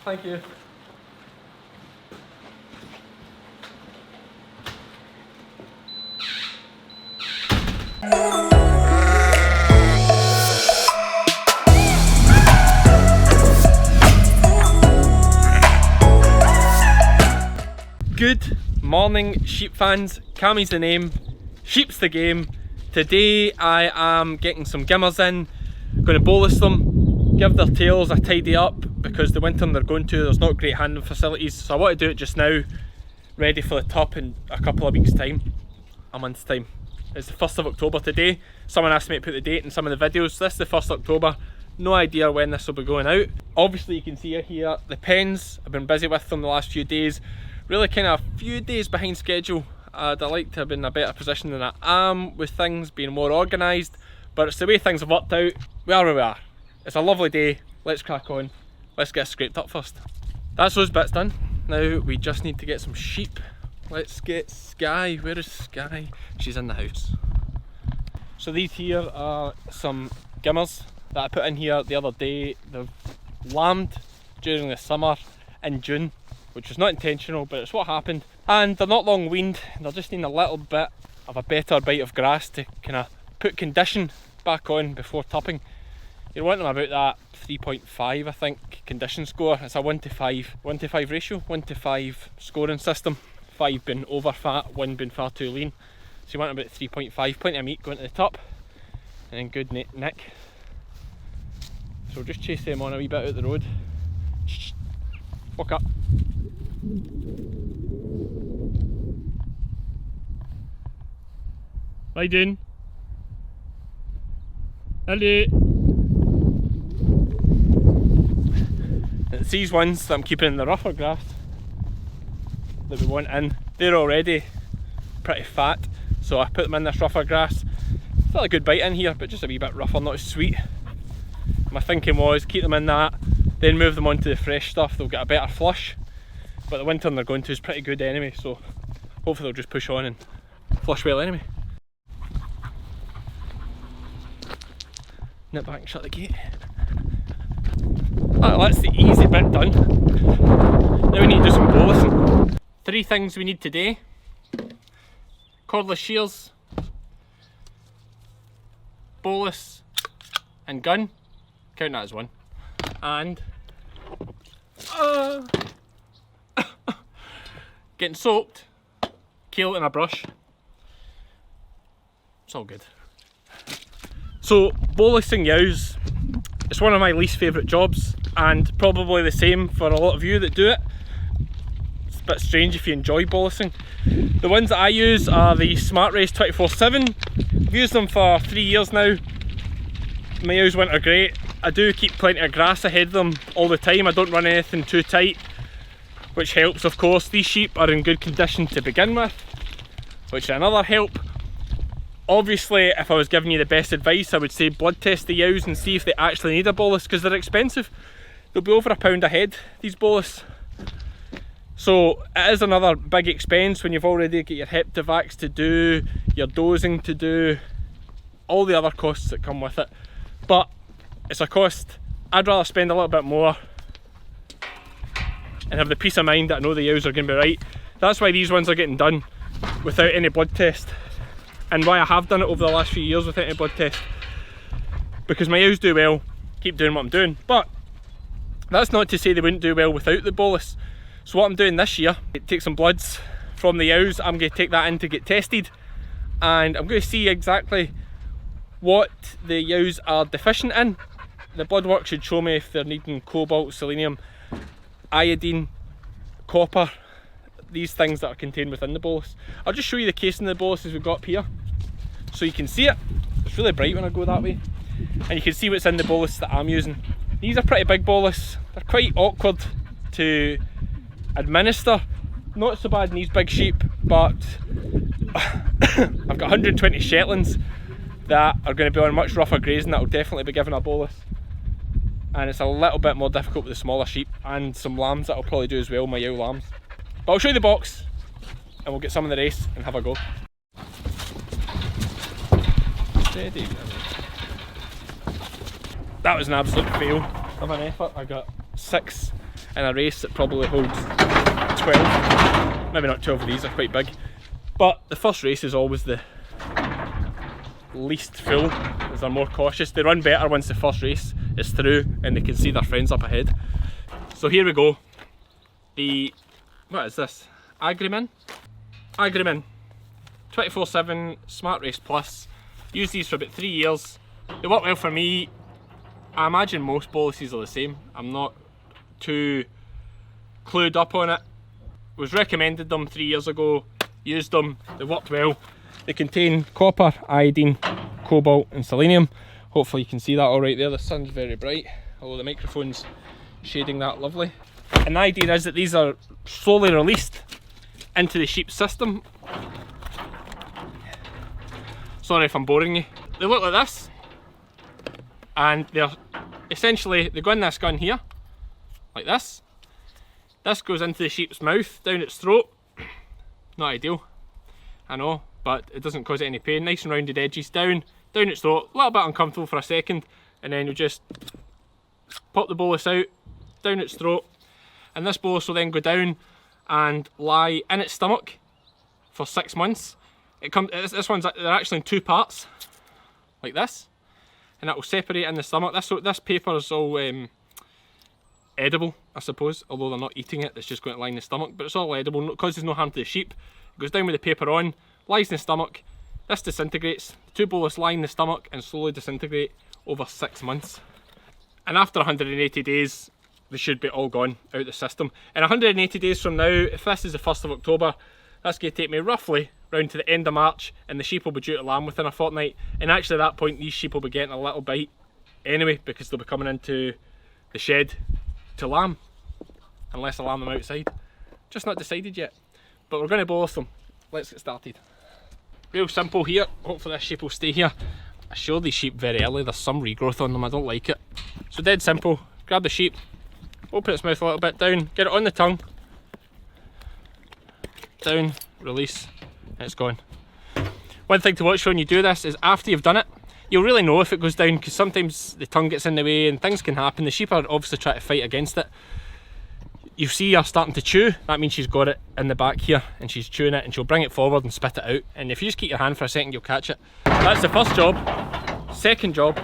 Thank you. Good morning, sheep fans. Cammie's the name, sheep's the game. Today I am getting some gimmers in, going to bolus them, give their tails a tidy up because the winter they're going to, there's not great handling facilities, so I want to do it just now, ready for the tup in a couple of weeks time, a month's time. It's the 1st of October today. Someone asked me to put the date in some of the videos. This is the 1st of October. No idea when this will be going out. Obviously you can see here the pens. I've been busy with them the last few days. Really kind of a few days behind schedule. I'd like to have been in a better position than I am with things being more organised, but it's the way things have worked out. We are where we are. It's a lovely day. Let's crack on. Let's get scraped up first. That's those bits done. Now we just need to get some sheep. Let's get Sky. Where is Sky? She's in the house. So these here are some gimmers that I put in here the other day. They've lambed during the summer in June, which was not intentional, but it's what happened. And they're not long weaned, they're just needing a little bit of a better bite of grass to kind of put condition back on before tupping. You want them about that 3.5, I think, condition score. It's a 1 to 5 ratio, 1 to 5 scoring system. 5 being over fat, 1 being far too lean. So you want about 3.5, plenty of meat going to the top, and then good nick. So we'll just chase them on a wee bit out the road. Walk up. Lie down. Hello. It's these ones that I'm keeping in the rougher grass that we want in. They're already pretty fat, so I put them in this rougher grass. Still a good bite in here, but just a wee bit rougher, not as sweet. My thinking was keep them in that, then move them onto the fresh stuff. They'll get a better flush, but the winter they're going to is pretty good anyway, so hopefully they'll just push on and flush well anyway. Nip back and shut the gate. Right, that's the easy bit done. Now we need to do some bolusing. 3 things we need today: cordless shears, bolus and gun, count that as 1, and getting soaked, kale and a brush. It's all good. So bolusing ewes, it's one of my least favourite jobs, and probably the same for a lot of you that do it. It's a bit strange if you enjoy bolusing. The ones that I use are the Smartrace 24/7. I've used them for 3 years now. My ewes winter great. I do keep plenty of grass ahead of them all the time. I don't run anything too tight, which helps of course. These sheep are in good condition to begin with, which is another help. Obviously, if I was giving you the best advice, I would say blood test the ewes and see if they actually need a bolus, because they're expensive. They'll be over £1 a head, these bolus. So it is another big expense when you've already got your heptavacs to do, your dosing to do, all the other costs that come with it. But it's a cost I'd rather spend a little bit more and have the peace of mind that I know the ewes are going to be right. That's why these ones are getting done without any blood test, and why I have done it over the last few years without any blood test, because my ewes do well, keep doing what I'm doing. But that's not to say they wouldn't do well without the bolus. So what I'm doing this year, take some bloods from the ewes, I'm going to take that in to get tested, and I'm going to see exactly what the ewes are deficient in. The blood work should show me if they're needing cobalt, selenium, iodine, copper, these things that are contained within the bolus. I'll just show you the casing of the boluses we've got up here so you can see it. It's really bright when I go that way, and you can see what's in the bolus that I'm using. These are pretty big bolus. They're quite awkward to administer. Not so bad in these big sheep, but I've got 120 Shetlands that are going to be on much rougher grazing that will definitely be given a bolus, and it's a little bit more difficult with the smaller sheep, and some lambs that I'll probably do as well, my ewe lambs. But I'll show you the box and we'll get some of the race and have a go. Steady. That was an absolute fail of an effort. I got 6 in a race that probably holds 12, maybe not 12 of these, are quite big. But the first race is always the least full, as they're more cautious. They run better once the first race is through and they can see their friends up ahead. So here we go. What is this? Agrimin 24/7 Smartrace Plus. Used these for about 3 years. They work well for me. I imagine most boluses are the same. I'm not too clued up on it. Was recommended them 3 years ago. Used them. They worked well. They contain copper, iodine, cobalt and selenium. Hopefully you can see that alright there. The sun's very bright, although the microphone's shading that lovely. And the idea is that these are slowly released into the sheep's system. Sorry if I'm boring you. They look like this, and they're essentially, they go in this gun here, like this. This goes into the sheep's mouth, down its throat. Not ideal, I know, but it doesn't cause it any pain. Nice and rounded edges, down its throat, a little bit uncomfortable for a second, and then you just pop the bolus out, down its throat, and this bolus will then go down and lie in its stomach for 6 months. This one's, they're actually in 2 parts, like this, and that will separate in the stomach. This paper is all edible, I suppose, although they're not eating it. It's just going to line the stomach, but it's all edible because there's no harm to the sheep. It goes down with the paper on, lies in the stomach. This disintegrates. The 2 bolus lie in the stomach and slowly disintegrate over 6 months. And after 180 days, they should be all gone out of the system. And 180 days from now, if this is the 1st of October, that's going to take me roughly round to the end of March, and the sheep will be due to lamb within a fortnight. And actually at that point, these sheep will be getting a little bite anyway, because they'll be coming into the shed to lamb, unless I lamb them outside. Just not decided yet, but we're going to bolus them. Let's get started. Real simple here. Hopefully this sheep will stay here. I showed these sheep very early. There's some regrowth on them. I don't like it. So dead simple. Grab the sheep, open its mouth a little bit, down, get it on the tongue, down, release, and it's gone. One thing to watch when you do this is after you've done it, you'll really know if it goes down, because sometimes the tongue gets in the way and things can happen. The sheep are obviously trying to fight against it. You see her starting to chew, that means she's got it in the back here and she's chewing it, and she'll bring it forward and spit it out. And if you just keep your hand for a second, you'll catch it. That's the first job. Second job,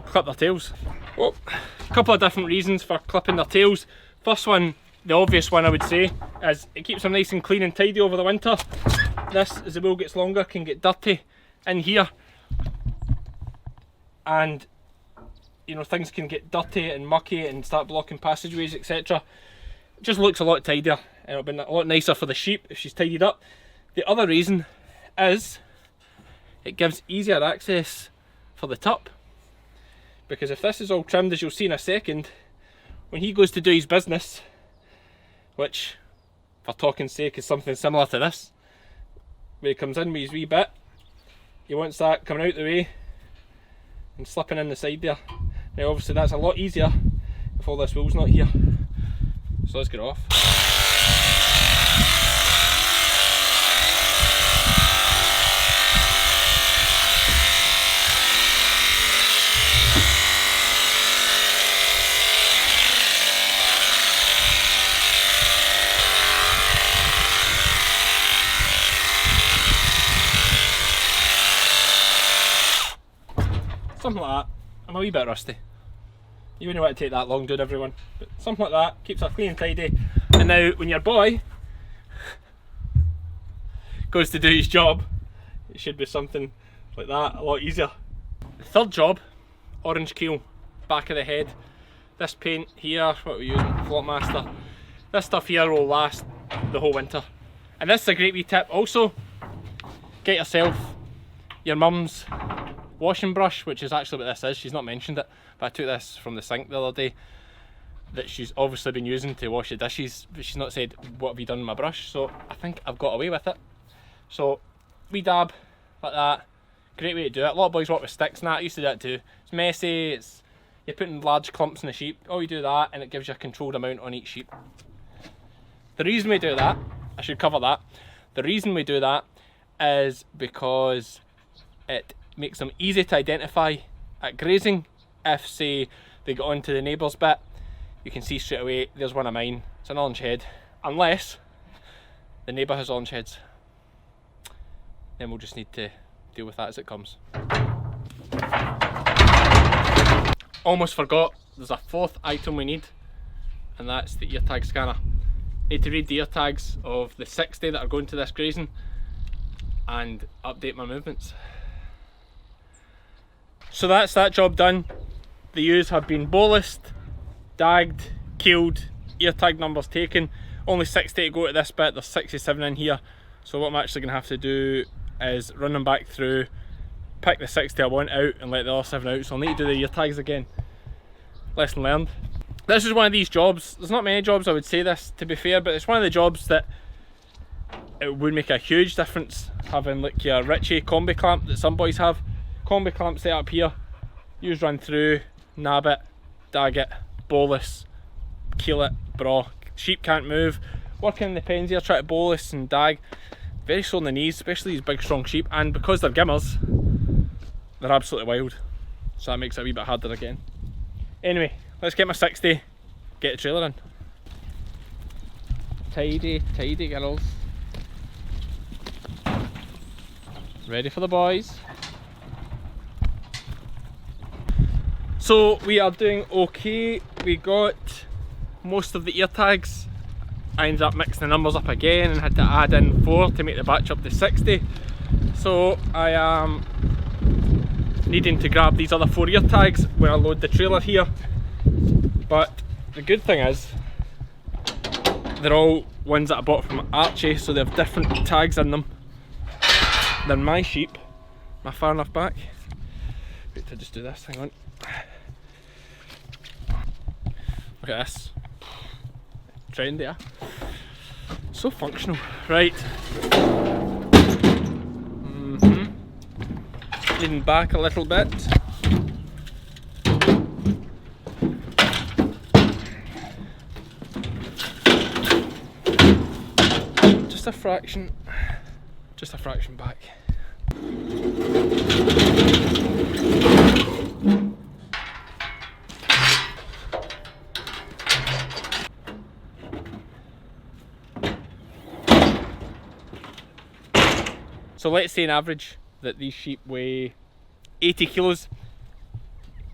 clip their tails. Oh, a couple of different reasons for clipping their tails. First one, the obvious one I would say, is it keeps them nice and clean and tidy over the winter. This, as the wool gets longer, can get dirty in here, and you know, things can get dirty and mucky and start blocking passageways, etc. It just looks a lot tidier, and it'll be a lot nicer for the sheep if she's tidied up. The other reason is it gives easier access for the tup, because if this is all trimmed, as you'll see in a second, when he goes to do his business, which for talking's sake is something similar to this, where he comes in with his wee bit, he wants that coming out the way and slipping in the side there. Now obviously that's a lot easier if all this wool's not here. So let's get off. Something like that. I'm a wee bit rusty. You wouldn't want to take that long, dude, everyone. But something like that keeps her clean and tidy. And now, when your boy goes to do his job, it should be something like that, a lot easier. The third job, orange keel, back of the head. This paint here, what we're using, Flockmaster. This stuff here will last the whole winter. And this is a great wee tip. Also, get yourself your mum's washing brush, which is actually what this is. She's not mentioned it, but I took this from the sink the other day that she's obviously been using to wash the dishes, but she's not said what have you done with my brush, so I think I've got away with it. So wee dab like that, great way to do it. A lot of boys work with sticks and that. I used to do that too. It's messy, you're putting large clumps in the sheep. Oh, you do that and it gives you a controlled amount on each sheep. The reason we do that, I should cover that, the reason we do that is because it makes them easy to identify at grazing. If say they get onto the neighbour's bit, you can see straight away there's one of mine. It's an orange head, unless the neighbour has orange heads. Then we'll just need to deal with that as it comes. Almost forgot, there's a fourth item we need, and that's the ear tag scanner. Need to read the ear tags of the 60 that are going to this grazing and update my movements. So that's that job done. The ewes have been bolused, dagged, killed, ear tag numbers taken. Only 60 to go to this bit, there's 67 in here. So what I'm actually going to have to do is run them back through, pick the 60 I want out and let the other 7 out. So I'll need to do the ear tags again. Lesson learned. This is one of these jobs, there's not many jobs I would say this to be fair, but it's one of the jobs that it would make a huge difference having like your Ritchie combi clamp that some boys have. Combi clamp set up here, use run through, nab it, dag it, bolus, keel it, braw. Sheep can't move. Working in the pens here, try to bolus and dag. Very sore in the knees, especially these big strong sheep, and because they're gimmers, they're absolutely wild. So that makes it a wee bit harder again. Anyway, let's get my 60, get the trailer in. Tidy, tidy girls. Ready for the boys. So we are doing okay. We got most of the ear tags. I ended up mixing the numbers up again and had to add in 4 to make the batch up to 60. So I am needing to grab these other 4 ear tags when I load the trailer here. But the good thing is, they're all ones that I bought from Ayrshire, so they have different tags in them than my sheep. Am I far enough back? Wait to just do this, hang on. Look at this. Trendy, yeah? So functional. Right. Leaning back a little bit. Just a fraction back. So let's say an average that these sheep weigh 80 kilos.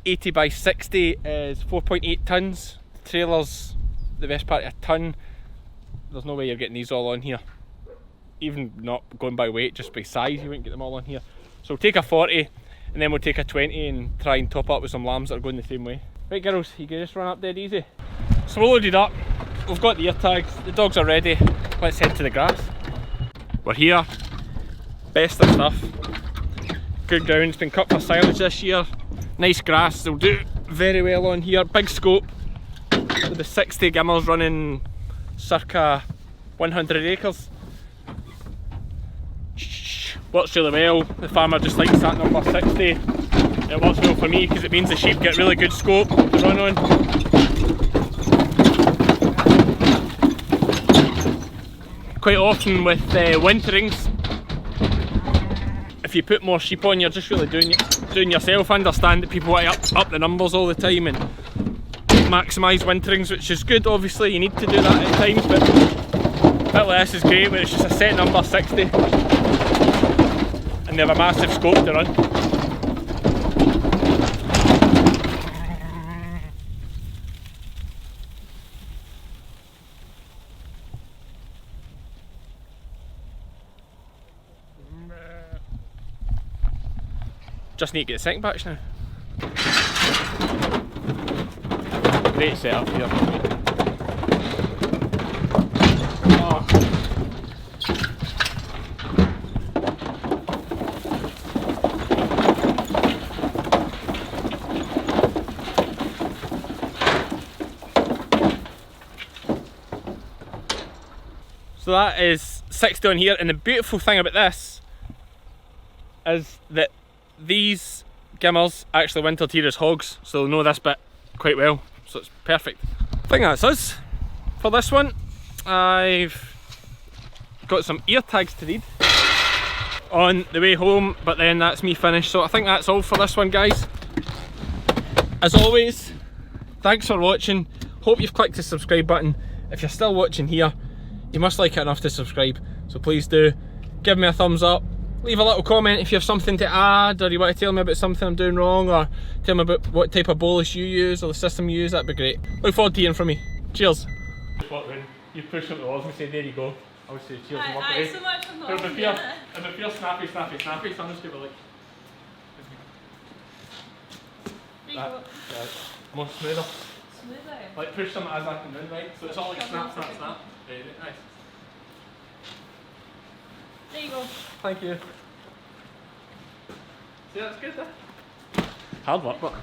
80 by 60 is 4.8 tons. The trailer's the best part of a ton. There's no way you're getting these all on here. Even not going by weight, just by size, you wouldn't get them all on here. So we'll take a 40 and then we'll take a 20 and try and top up with some lambs that are going the same way. Right girls, you can just run up dead easy. So we're loaded up, we've got the ear tags, the dogs are ready. Let's head to the grass. We're here. Best of stuff. Good ground, it's been cut for silage this year. Nice grass, they'll do very well on here. Big scope with the 60 gimmers running circa 100 acres. Works really well. The farmer just likes that number 60. It works well for me because it means the sheep get really good scope to run on. Quite often with winterings, if you put more sheep on, you're just really doing yourself. I understand that people want to up the numbers all the time and maximise winterings, which is good. Obviously, you need to do that at times, but a bit like this is great when it's just a set number 60 and they have a massive scope to run. Just need to get the second batch now. Great setup here. Oh. So that is 60 on here, and the beautiful thing about this is that these gimmers actually wintered here as hogs, so they'll know this bit quite well, so it's perfect. I think that's us for this one. I've got some ear tags to read on the way home, but then that's me finished, so I think that's all for this one, guys. As always, thanks for watching. Hope you've clicked the subscribe button. If you're still watching here, you must like it enough to subscribe, so please do. Give me a thumbs up, leave a little comment if you have something to add, or you want to tell me about something I'm doing wrong, or tell me about what type of bolus you use or the system you use. That'd be great. Look forward to hearing from me. Cheers. When you push up the walls and say there you go, I would say cheers and walk away. So much for If it feels snappy, snappy, snappy, so I'm just going to like that. More smoother. Like push them as I come in, right? So it's all like snap, snap, snap. Right, nice. There you go. Thank you. See, that's good, Hard work, but